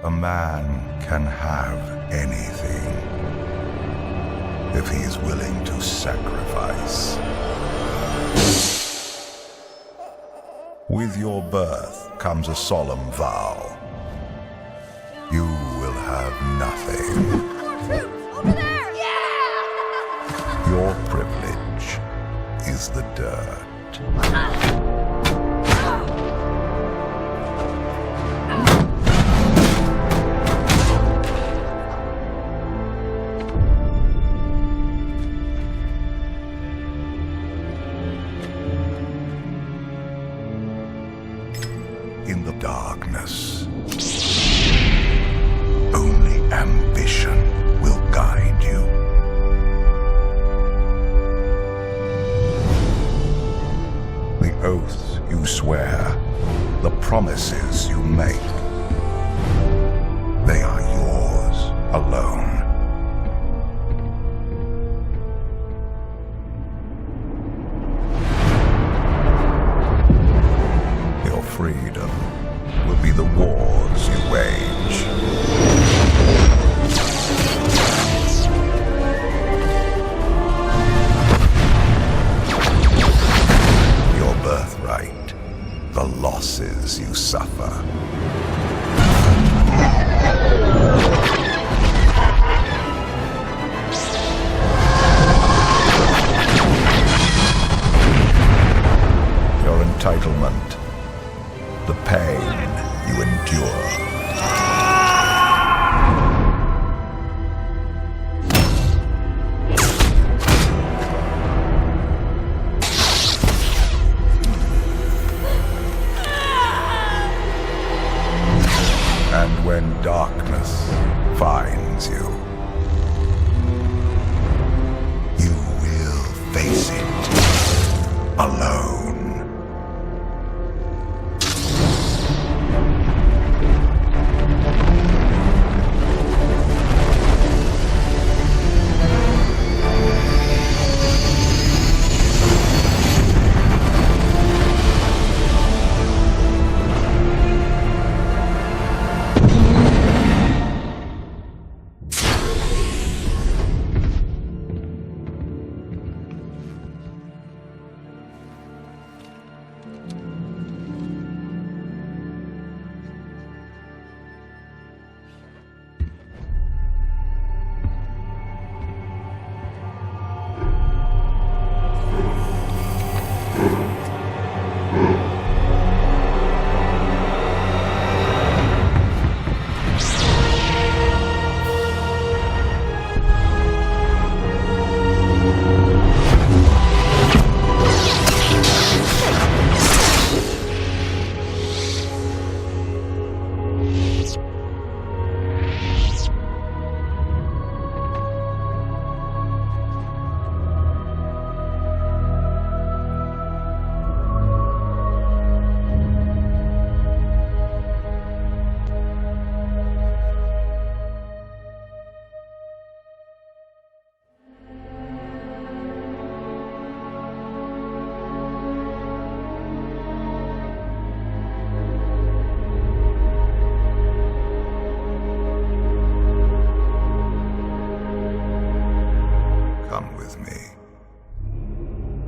A man can have anything if he is willing to sacrifice. With your birth comes a solemn vow. You will have nothing. Over there! Yeah! Your privilege is the dirt. In the darkness, only ambition will guide you. The oaths you swear, the promises you make, they are yours alone. Your freedom will be the wars you wage. Your birthright, the losses you suffer. Your entitlement, the pain you endure. And when darkness finds you, you will face it alone. Come with me,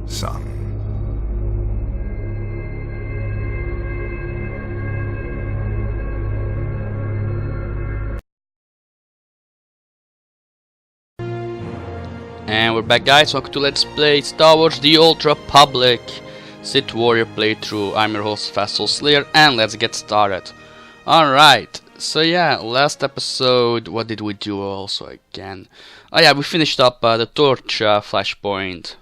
son. And we're back, guys. Welcome to Let's Play Star Wars The Old Republic Sith Warrior playthrough. I'm your host, Vassal Slayer, and let's get started. Alright, so yeah, last episode, what did we do also again? Oh yeah, we finished up the Torch flashpoint.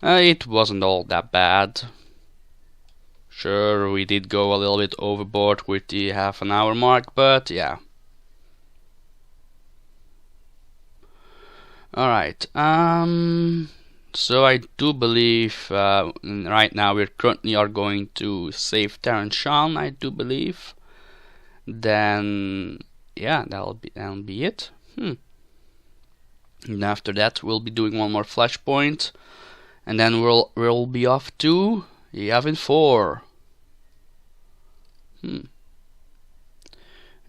It wasn't all that bad. Sure, we did go a little bit overboard with the half-an-hour mark, but yeah. Alright, so I do believe right now we currently are going to save Terran Shan, I do believe. Then yeah, that'll be it. And after that we'll be doing one more flashpoint, and then we'll be off to Yavin 4.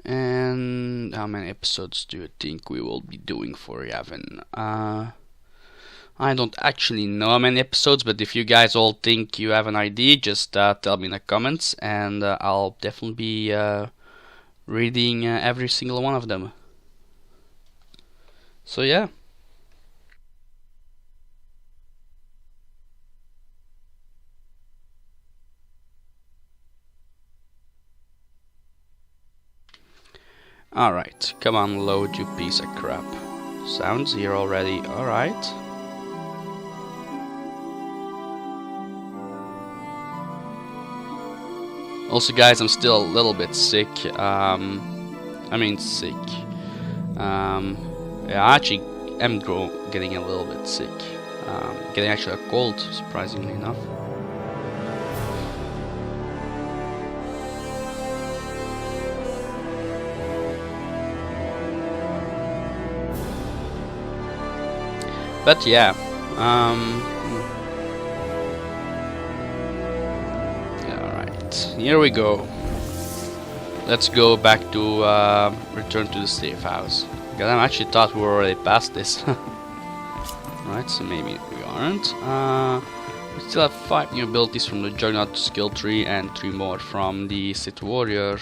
And how many episodes do you think we will be doing for Yavin? I don't actually know how many episodes, but if you guys all think you have an idea, just tell me in the comments, and I'll definitely be reading every single one of them. So yeah. Alright, come on, load, you piece of crap. Sounds here already, alright. Also guys, I'm still a little bit sick. I mean sick. Yeah, I actually am getting a little bit sick. Getting actually a cold, surprisingly enough. But yeah, alright, here we go. Let's go back to return to the safe house. Because I actually thought we were already past this. Right, so maybe we aren't. We still have 5 new abilities from the Juggernaut skill tree and 3 more from the Sith Warrior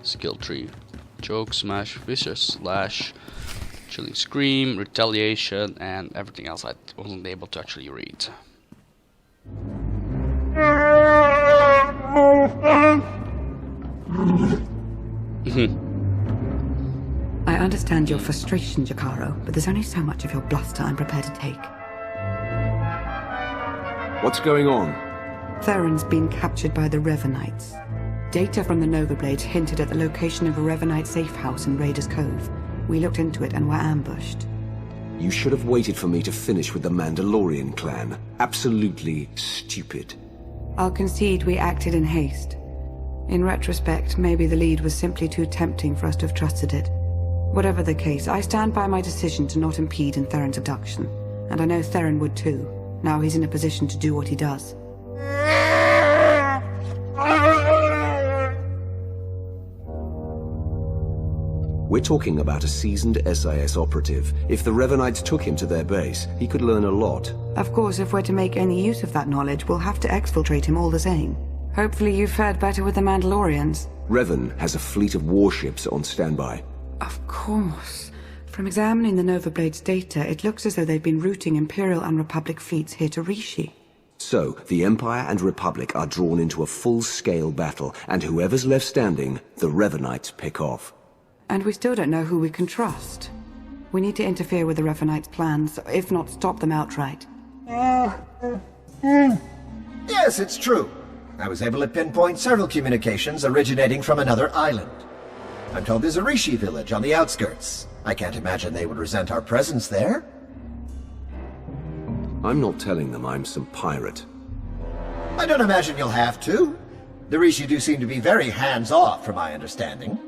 skill tree. Choke, Smash, Vicious Slash, Chilling Scream, Retaliation, and everything else I wasn't able to actually read. I understand your frustration, Jakaro, but there's only so much of your bluster I'm prepared to take. What's going on? Theron's been captured by the Revenites. Data from the Nova Blades hinted at the location of a Revenite safe house in Raiders Cove. We looked into it and were ambushed. You should have waited for me to finish with the Mandalorian clan. Absolutely stupid. I'll concede we acted in haste. In retrospect, maybe the lead was simply too tempting for us to have trusted it. Whatever the case, I stand by my decision to not impede in Theron's abduction. And I know Theron would too. Now he's in a position to do what he does. We're talking about a seasoned SIS operative. If the Revenites took him to their base, he could learn a lot. Of course, if we're to make any use of that knowledge, we'll have to exfiltrate him all the same. Hopefully you've fared better with the Mandalorians. Revan has a fleet of warships on standby. Of course. From examining the Nova Blades data, it looks as though they've been routing Imperial and Republic fleets here to Rishi. So, the Empire and Republic are drawn into a full-scale battle, and whoever's left standing, the Revenites pick off. And we still don't know who we can trust. We need to interfere with the Revenites' plans, if not stop them outright. Yes, it's true. I was able to pinpoint several communications originating from another island. I'm told there's a Rishi village on the outskirts. I can't imagine they would resent our presence there. I'm not telling them I'm some pirate. I don't imagine you'll have to. The Rishi do seem to be very hands-off, from my understanding.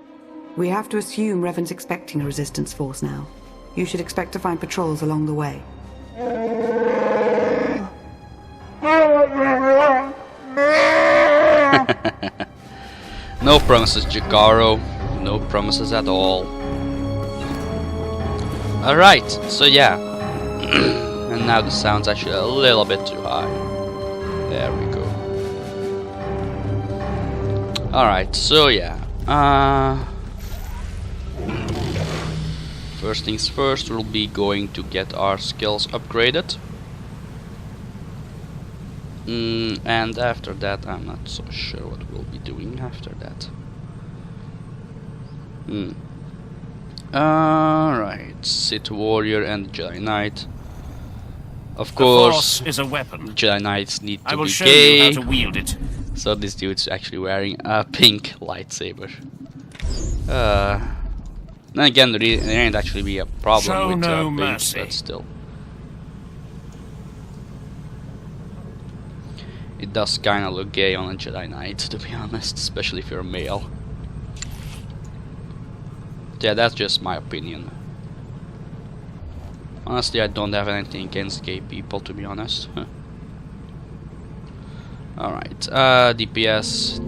We have to assume Revan's expecting a resistance force now. You should expect to find patrols along the way. No promises, Jakaro. No promises at all. Alright, so yeah. And now the sound's actually a little bit too high. There we go. Alright, so yeah. First things first, we'll be going to get our skills upgraded. And after that, I'm not so sure what we'll be doing after that. Alright, Sith Warrior and Jedi Knight. Of course, the Force is a weapon. Jedi Knights need I to will be show gay. you how to wield it. So this dude's actually wearing a pink lightsaber. Then again, there ain't actually be a problem Show with no pink, mercy. but still. It does kinda look gay on a Jedi Knight, to be honest, especially if you're a male. Yeah, that's just my opinion. Honestly, I don't have anything against gay people, to be honest. Alright, DPS,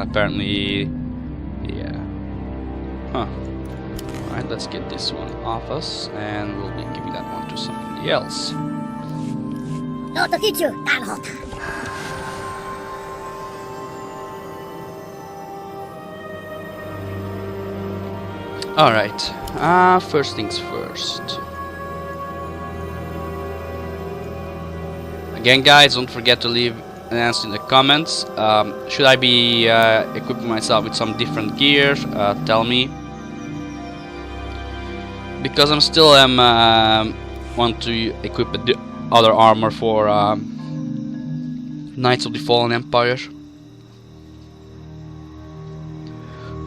apparently, yeah. Huh. Alright, let's get this one off us, and we'll be giving that one to somebody else. Alright, first things first. Again, guys, don't forget to leave an answer in the comments. Should I be equipping myself with some different gear? Tell me. Because I'm still want to equip the other armor for Knights of the Fallen Empire,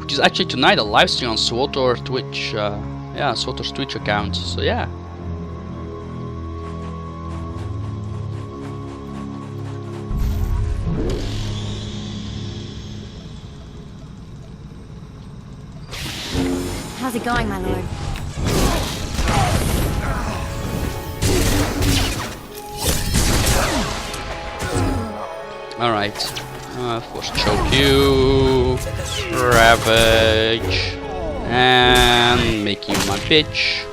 which is actually tonight a live stream on SWTOR Twitch. Yeah, SWTOR's Twitch account. So yeah. How's it going, my lord? Alright. Force choke you. Ravage. And make you my bitch.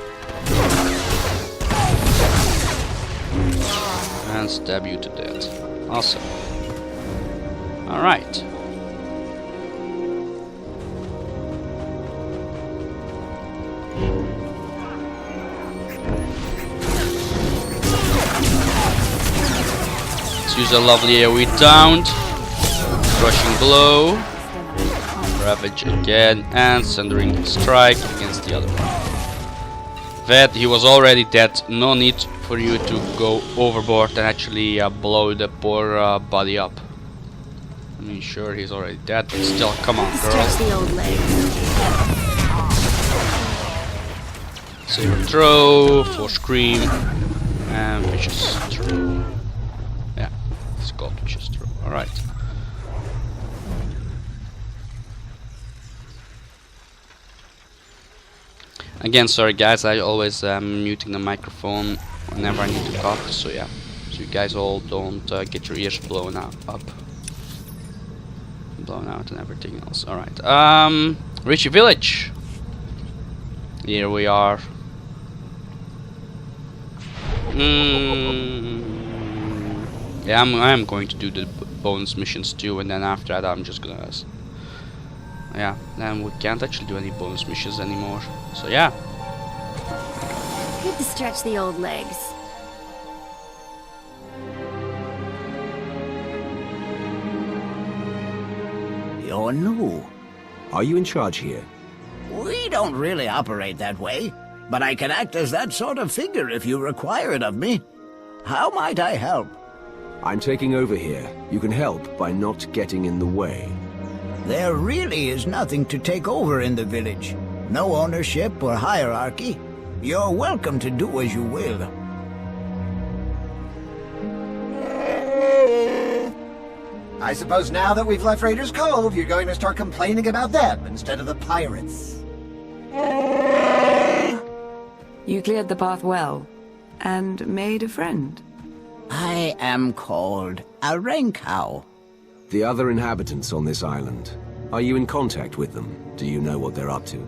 And stab you to death. Awesome. Alright. Use a lovely AoE taunt, crushing blow, ravage again, and sundering strike against the other one. That he was already dead. No need for you to go overboard and actually blow the poor body up. I mean, sure, he's already dead, but still, come on, girl. Stretch the old legs. Saber throw, force scream, and vicious throw. Yeah, it's called vicious throw. All right. Again, sorry guys, I always muting the microphone whenever I need to cough. So yeah, so you guys all don't get your ears blown out, blown out, and everything else. All right. Richie Village. Here we are. Yeah, I'm going to do the bonus missions too, and then after that I'm just gonna. Yeah, then we can't actually do any bonus missions anymore. So yeah. Good to stretch the old legs. You're new. Are you in charge here? We don't really operate that way, but I can act as that sort of figure if you require it of me. How might I help? I'm taking over here. You can help by not getting in the way. There really is nothing to take over in the village. No ownership or hierarchy. You're welcome to do as you will. I suppose now that we've left Raiders Cove, you're going to start complaining about them instead of the pirates. You cleared the path well, and made a friend. I am called a Renkau. The other inhabitants on this island, are you in contact with them? Do you know what they're up to?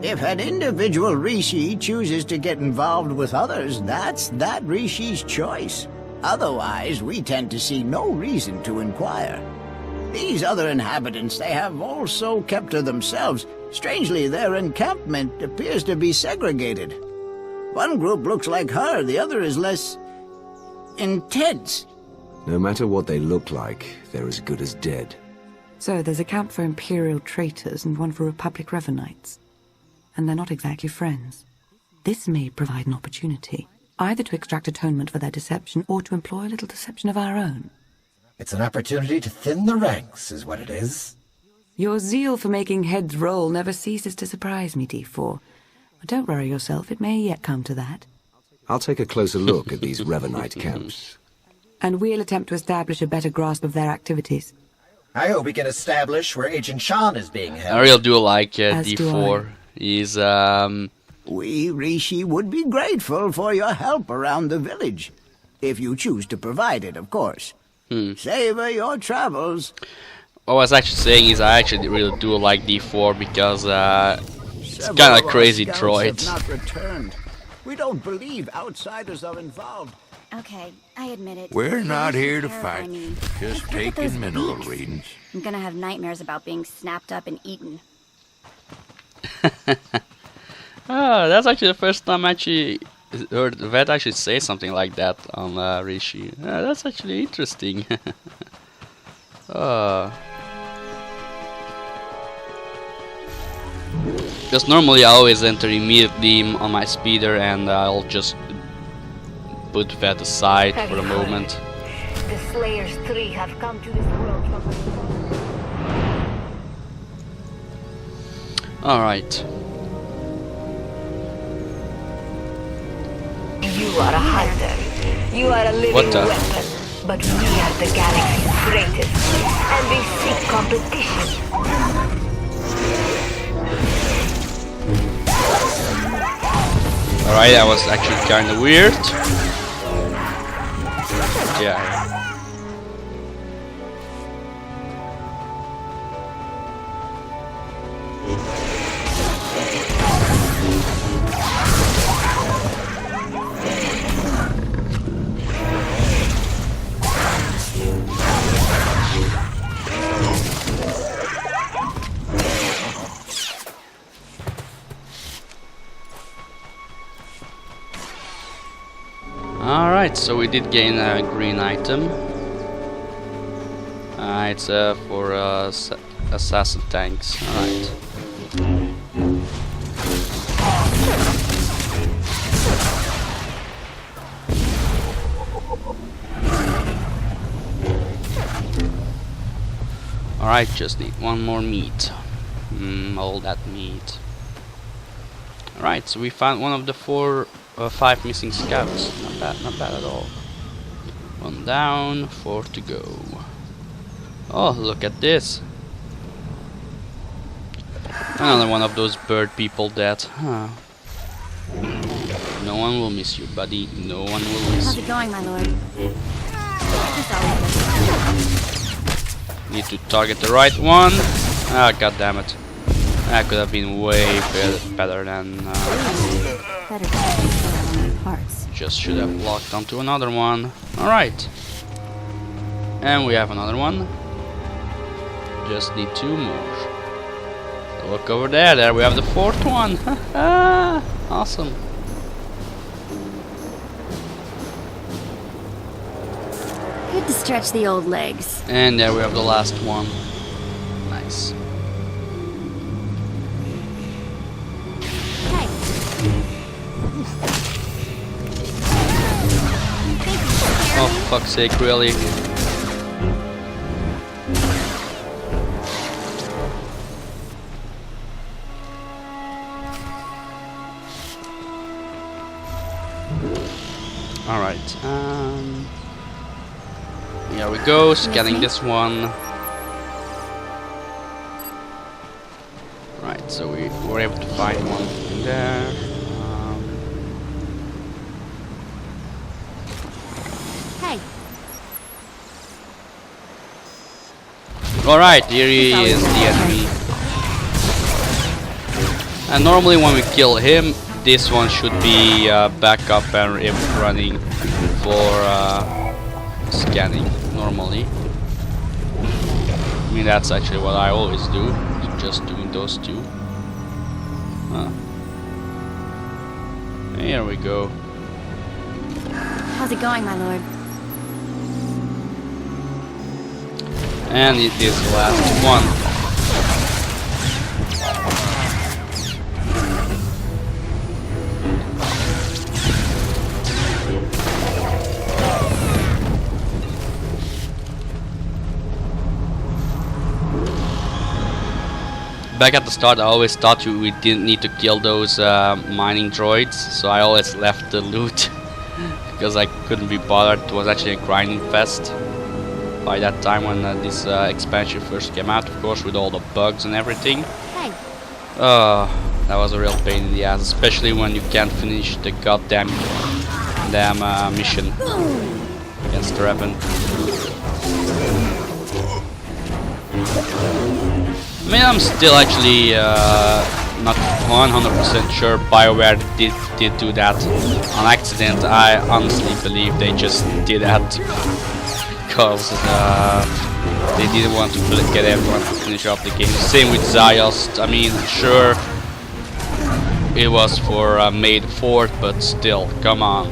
If an individual Rishi chooses to get involved with others, that's that Rishi's choice. Otherwise, we tend to see no reason to inquire. These other inhabitants, they have also kept to themselves. Strangely, their encampment appears to be segregated. One group looks like her, the other is less intense. No matter what they look like, they're as good as dead. So there's a camp for Imperial traitors and one for Republic Revenites. And they're not exactly friends. This may provide an opportunity, either to extract atonement for their deception or to employ a little deception of our own. It's an opportunity to thin the ranks, is what it is. Your zeal for making heads roll never ceases to surprise me, D4. But don't worry yourself, it may yet come to that. I'll take a closer look at these Revenite camps. And we'll attempt to establish a better grasp of their activities. I hope we can establish where Agent Sean is being held. I really do like As do D4. He's We, Rishi, would be grateful for your help around the village. If you choose to provide it, of course. Savor your travels. What I was actually saying is I actually really do like D4 because it's kind of crazy droid. Not returned. We don't believe outsiders are involved. Okay, I admit it. We're Yours not here to terrify fight. me. Just Look at those taking mineral beaks. readings. I'm gonna have nightmares about being snapped up and eaten. That's actually the first time I actually heard Vet actually say something like that on Rishi. That's actually interesting. Because normally I always enter immediately on my speeder and I'll just put Vet aside for a moment. The Slayers 3 have come to this world from Alright. You are a hunter. You are a living What the? weapon. But we are the galaxy's greatest. And they seek competition. Alright, that was actually kinda weird. Yeah. Alright, so we did gain a green item. It's for assassin tanks. Alright. Alright, just need one more meat. All that meat. Alright, so we found one of the 5 missing scouts. Not bad at all. 1 down, 4 to go. Oh, look at this. Another one of those bird people dead. Huh. No one will miss you, buddy. No one will miss How's you. it going, my lord? Just always Need to target the right one. Ah, god damn it. That could have been way better than better than parts. just should have locked onto another one. Alright. And we have another one. Just need 2 more. So look over there, there we have the 4th one. Awesome. Good to stretch the old legs. And there we have the last one. Nice. Hey, Oh, fuck's sake, really? Alright, here we go, scanning this one. Right, so we were able to find one there. hey, Alright, here he is, the enemy. And normally when we kill him, this one should be back up and running for scanning, normally. I mean, that's actually what I always do, just doing those 2. Huh. Here we go. how's it going, my lord? And it is the last one. Back at the start, I always thought we didn't need to kill those mining droids, so I always left the loot because I couldn't be bothered. It was actually a grinding fest by that time when this expansion first came out, of course, with all the bugs and everything. Hey, That was a real pain in the ass, especially when you can't finish the goddamn mission against Revan. I mean, I'm still actually not 100% sure BioWare did do that on accident. I honestly believe they just did that because they didn't want to get everyone to finish up the game. Same with Ziost. I mean, sure, it was for May the 4th, but still, come on.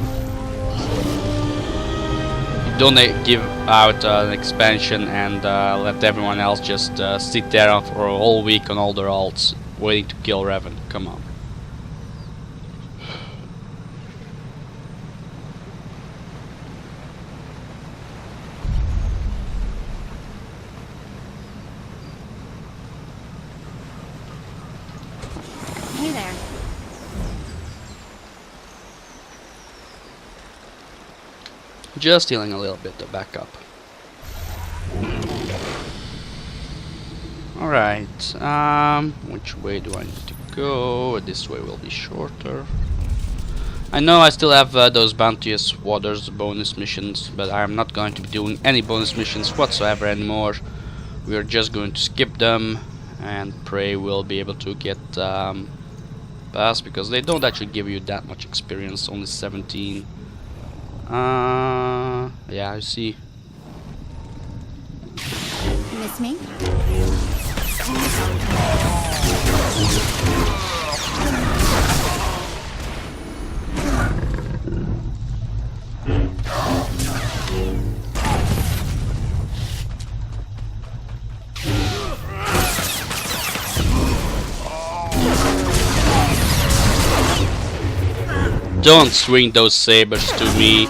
Don't give out an expansion and let everyone else just sit there for a whole week on all their alts waiting to kill Revan. Come on. Hey there. Just healing a little bit to back up. Alright, which way do I need to go? This way will be shorter. I know I still have those Bounteous Waters bonus missions, but I am not going to be doing any bonus missions whatsoever anymore. We are just going to skip them and pray we'll be able to get past, because they don't actually give you that much experience, only 17. Yeah, I see. Miss me? Don't swing those sabers to me.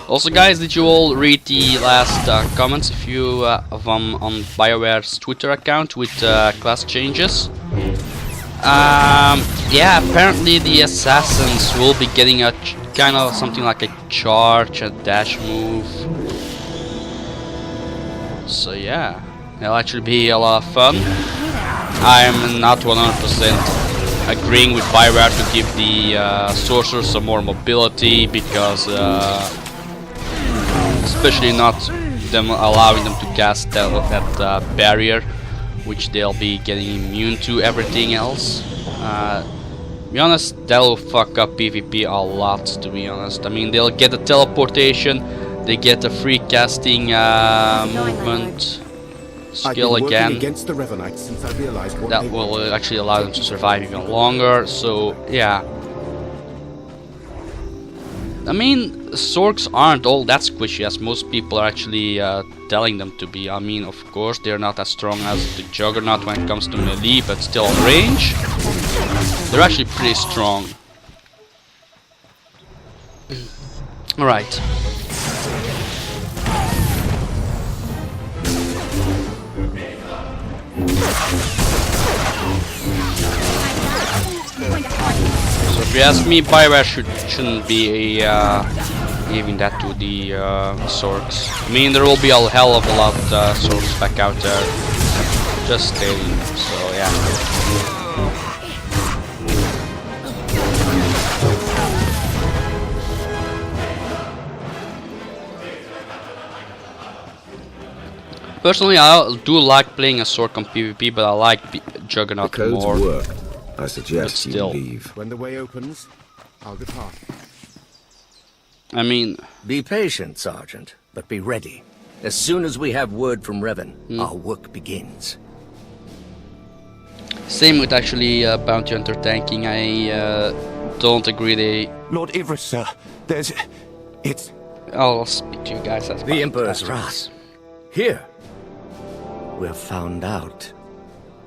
Also, guys, did you all read the last comments, a few of them on BioWare's Twitter account with class changes? Yeah, apparently the assassins will be getting a kind of something like a charge, a dash move. So yeah, it'll actually be a lot of fun. I'm not 100% agreeing with BioWare to give the sorcerers some more mobility, because especially not them allowing them to cast that barrier, which they'll be getting immune to everything else. To be honest, that'll fuck up PvP a lot, to be honest. I mean, they'll get the teleportation, they get a free casting movement skill again. Against the Revanites since I realized what that will actually allow them to survive even longer. So yeah, I mean, Sorks aren't all that squishy as most people are actually telling them to be. I mean, of course, they're not as strong as the Juggernaut when it comes to melee, but still on range, they're actually pretty strong. Alright. So if you ask me, BioWare shouldn't be giving that to the Sorks. I mean, there will be a hell of a lot of Sorks back out there. Just stating, so yeah. Personally, I do like playing a Sork on PvP, but I like Juggernaut the codes more. work. I suggest you leave. When the way opens, I'll depart. I mean... Be patient, Sergeant, but be ready. As soon as we have word from Revan, our work begins. Same with actually Bounty Hunter tanking. I don't agree they... Lord Ivris, sir, it's... I'll speak to you guys as the Emperor's wrath. Here. We're found out.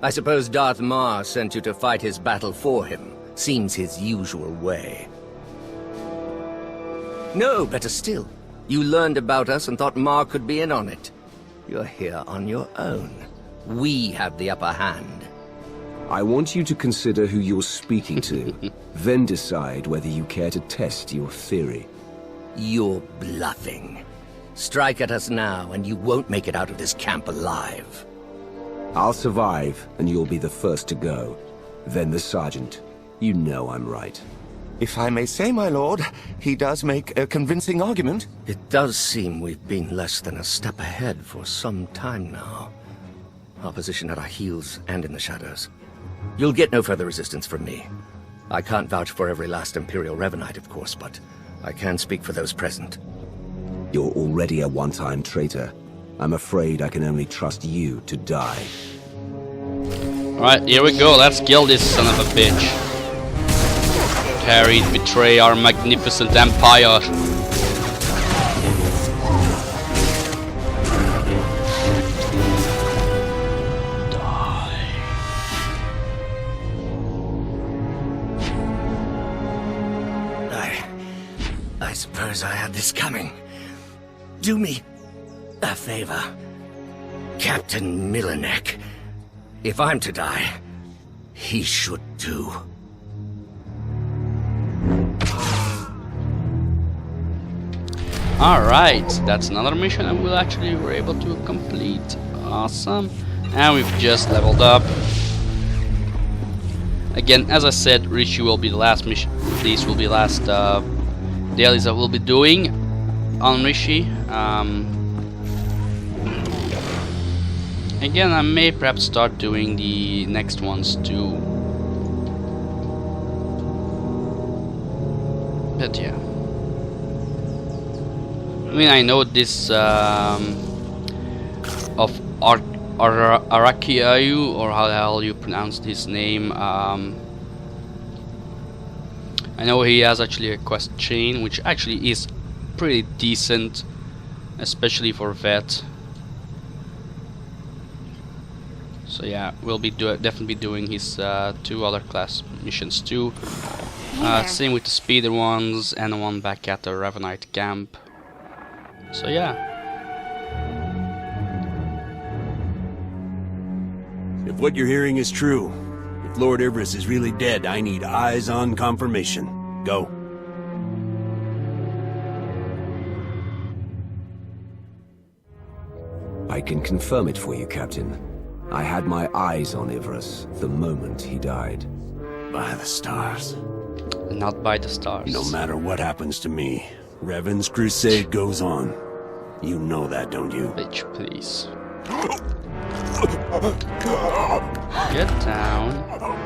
I suppose Darth Mar sent you to fight his battle for him. Seems his usual way. No, better still. You learned about us and thought Mar could be in on it. You're here on your own. We have the upper hand. I want you to consider who you're speaking to, then decide whether you care to test your theory. You're bluffing. Strike at us now, and you won't make it out of this camp alive. I'll survive, and you'll be the first to go. Then the Sergeant. You know I'm right. If I may say, my lord, he does make a convincing argument. It does seem we've been less than a step ahead for some time now. Our position at our heels and in the shadows. You'll get no further resistance from me. I can't vouch for every last Imperial Revanite, of course, but I can speak for those present. You're already a one-time traitor. I'm afraid I can only trust you to die. Alright, here we go. Let's kill this son of a bitch. Harry, betray our magnificent empire. I suppose I had this coming. Do me a favor, Captain Milanek. If I'm to die, he should too. Alright, that's another mission and we actually were able to complete. Awesome. And we've just leveled up. Again, as I said, Rishi will be the last mission. These will be last dailies I will be doing on Rishi. Again, I may perhaps start doing the next ones too. But yeah. I mean, I know this of Arakiayu, or how the hell you pronounce this name. I know he has actually a quest chain, which actually is pretty decent, especially for vet. So yeah, we'll be definitely doing his 2 other class missions too. Same with the speeder ones and the one back at the Ravenite camp. So yeah. If what you're hearing is true, if Lord Everus is really dead, I need eyes on confirmation. Go. I can confirm it for you, Captain. I had my eyes on Everus the moment he died. By the stars. Not by the stars. No matter what happens to me, Revan's crusade goes on. You know that, don't you? Bitch, please. Get down.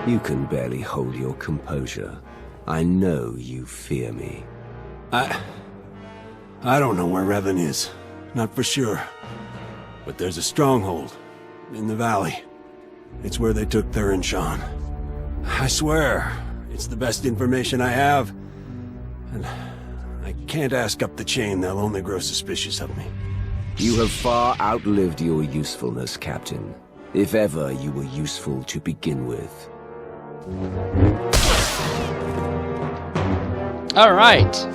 You can barely hold your composure. I know you fear me. I don't know where Revan is. Not for sure. But there's a stronghold in the valley. It's where they took Theron Shan. I swear, it's the best information I have. And I can't ask up the chain, they'll only grow suspicious of me. You have far outlived your usefulness, Captain. If ever you were useful to begin with. Alright.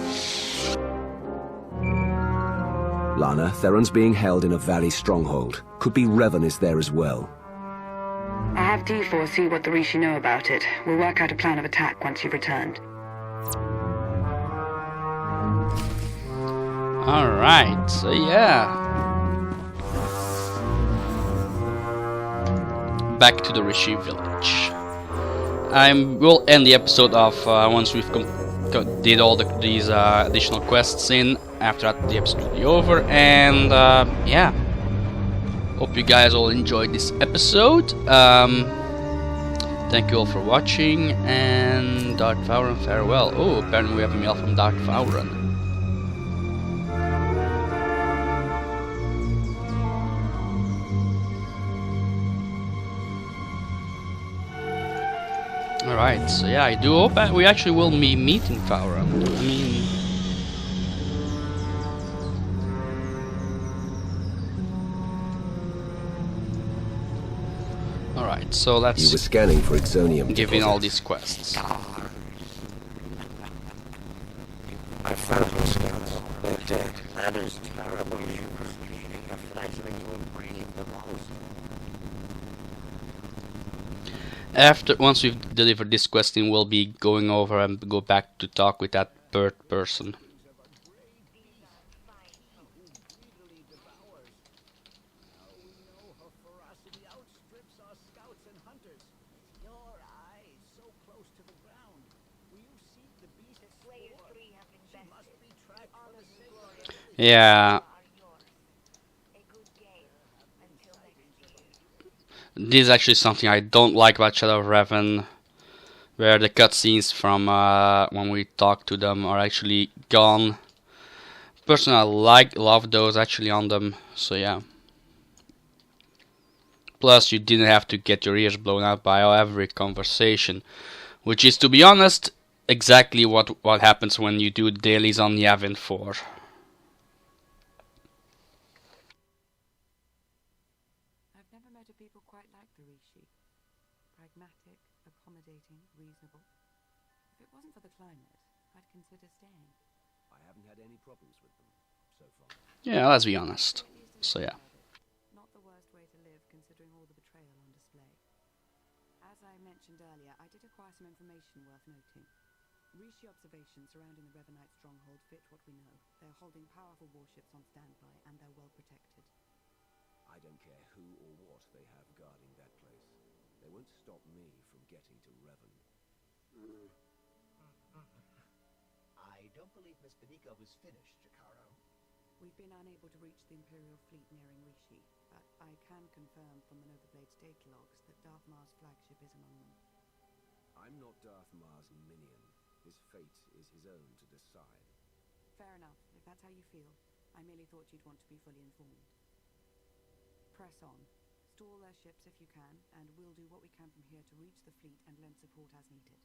Lana, Theron's being held in a valley stronghold. Could be Revan is there as well. I'll have D4 see what the Rishi know about it. We'll work out a plan of attack once you've returned. Alright, so yeah. Back to the Rishi village. We'll end the episode off once we've did all these additional quests in. After that, the episode will be over, and yeah. Hope you guys all enjoyed this episode. Thank you all for watching, and Darth Vowran, farewell. Oh, apparently we have a mail from Darth Vowran. Alright, so yeah, I do hope we actually will be meeting Vowran. I mean... Alright, so let's... You were scanning for Exonium give in all these quests. I found those scouts. They're dead. That is terrible news. The fledglings will grieve the most. Once we've delivered this question, we'll be going over and go back to talk with that bird person. Your eyes so close to the ground. Will you seek the beast? Yeah. This is actually something I don't like about Shadow of Revan, where the cutscenes from when we talk to them are actually gone. Personally, I love those actually on them, so yeah. Plus, you didn't have to get your ears blown out by every conversation, which is, to be honest, exactly what happens when you do dailies on Yavin 4. I've never met a people quite like the Rishi. Pragmatic, accommodating, reasonable. If it wasn't for the climate, I'd consider staying. I haven't had any problems with them so far. Yeah, let's be honest. So yeah. Not the worst way to live, considering all the betrayal on display. As I mentioned earlier, I did acquire some information worth noting. Rishi observations surrounding the Revanite stronghold fit what we know. They're holding powerful warships on standby, and they're well protected. I don't care who or what they have guarding that place. They won't stop me from getting to Revan. I don't believe Miss Benika was finished, Jakaro. We've been unable to reach the Imperial fleet nearing Rishi, but I can confirm from the Novablade's data logs that Darth Mar's flagship is among them. I'm not Darth Mar's minion. His fate is his own to decide. Fair enough, if that's how you feel. I merely thought you'd want to be fully informed. Press on. Stall their ships if you can, and we'll do what we can from here to reach the fleet and lend support as needed.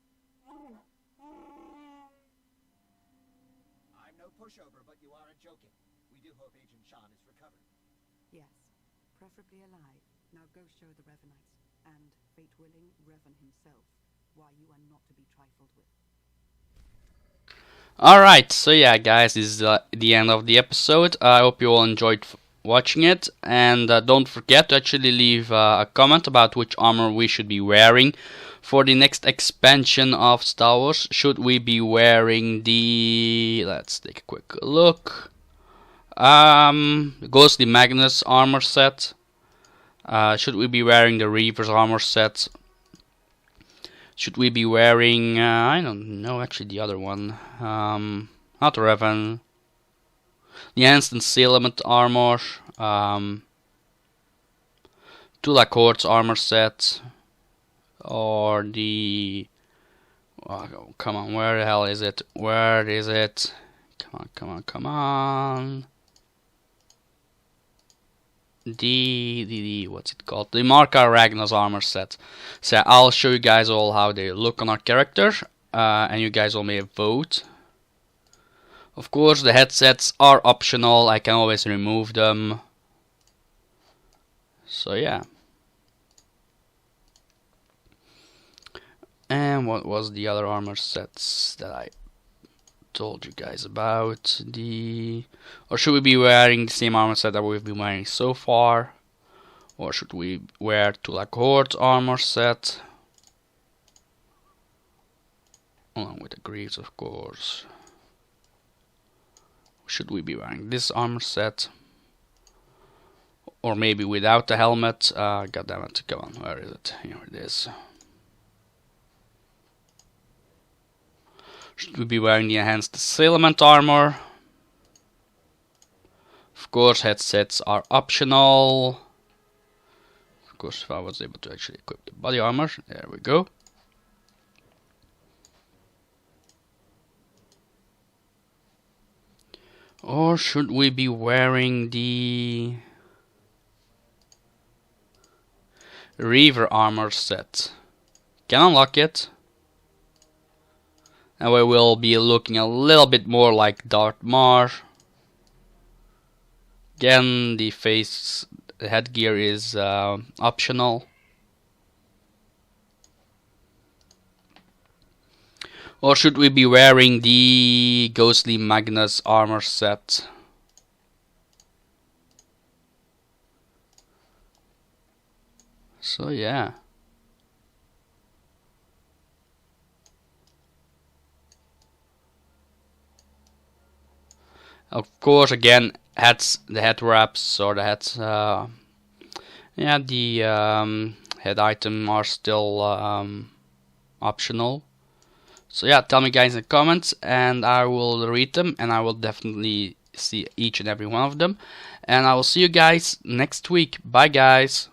I'm no pushover, but you aren't joking. We do hope Agent Shan is recovered. Yes, preferably alive. Now go show the Revanites, and, fate willing, Revan himself, why you are not to be trifled with. Alright, so yeah guys, this is the end of the episode. I hope you all enjoyed watching it, and don't forget to actually leave a comment about which armor we should be wearing for the next expansion of Star Wars. Should we be wearing the... let's take a quick look. Ghostly Magnus armor set. Should we be wearing the Reaver's armor set? Should we be wearing, I don't know, actually the other one, not Revan, the Instant Sealant armor, Tula Court's armor set, or the, oh, come on, where the hell is it, where is it, come on, the what's it called, the Marka Ragnos armor set. So I'll show you guys all how they look on our character, and you guys all may vote. Of course the headsets are optional, I can always remove them. So yeah. And what was the other armor sets that I told you guys about? Or should we be wearing the same armor set that we've been wearing so far? Or should we wear Tula Court's armor set? Along with the Greaves, of course. Should we be wearing this armor set? Or maybe without the helmet? God damn it, come on, where is it? Here it is. Should we be wearing the enhanced Sealant armor? Of course, headsets are optional. Of course, if I was able to actually equip the body armor, there we go. Or should we be wearing the Reaver armor set? Can unlock it. And we will be looking a little bit more like Darth Mar. Again, the headgear is optional. Or should we be wearing the Ghostly Magnus armor set? So yeah. Of course, again, the head wraps or the heads, yeah, the head item are still optional. So yeah, tell me guys in the comments, and I will read them, and I will definitely see each and every one of them. And I will see you guys next week. Bye guys.